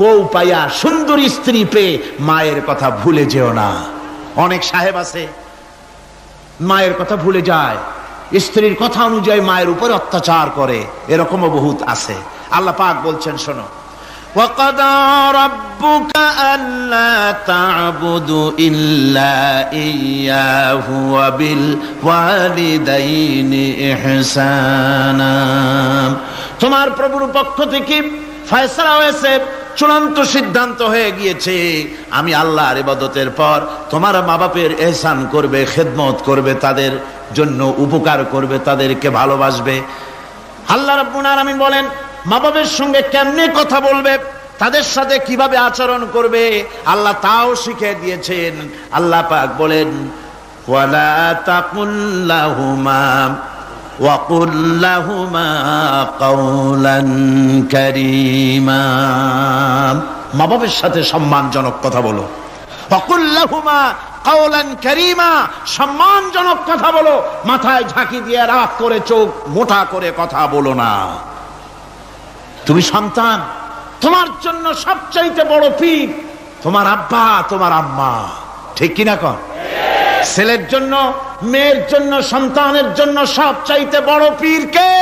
বউ পাইয়া সুন্দর স্ত্রী পেয়ে মায়ের কথা ভুলে যেও না। অনেক সাহেব আছে মায়ের কথা ভুলে যায়, স্ত্রীর কথা অনুযায়ী মায়ের উপর অত্যাচার করে, এরকমও বহুত আছে। আল্লাহ পাক বলছেন শোনো, وَقَضَى رَبُّكَ أَلَّا تَعْبُدُوا إِلَّا إِيَّاهُ وَبِالْوَالِدَيْنِ إِحْسَانًا। তোমার প্রভুর পক্ষ থেকে ফয়সালা হয়েছে, চূড়ান্ত সিদ্ধান্ত হয়ে গিয়েছে, আমি আল্লাহর ইবাদতের পর তোমার মা বাপের ইহসান করবে, খেদমত করবে, তাদের জন্য উপকার করবে, তাদেরকে ভালোবাসবে। আল্লাহ রাব্বুল আলামিন বলেন মা বাবার সঙ্গে কেমনে কথা বলবে, তাদের সাথে কিভাবে আচরণ করবে, আল্লাহ তাও শিখিয়ে দিয়েছেন। আল্লাহ পাক বলেন ওয়ালা তাকুল লাহুমা ওয়াকুল লাহুমা কাওলান কারীমা। মা বাবার সাথে সম্মানজনক কথা বলো। ওয়াকুল লাহুমা কাওলান কারীমা, সম্মানজনক কথা বলো। মাথায় ঝাঁকি দিয়ে রাগ করে চোখ মোটা করে কথা বলো না। তুমি সন্তান, তোমার জন্য সবচাইতে বড় পীর তোমার আব্বা, তোমার আম্মা, ঠিক কিনা কন? ছেলের জন্য, মেয়ের জন্য, সন্তানের জন্য সবচাইতে বড় পীর কে?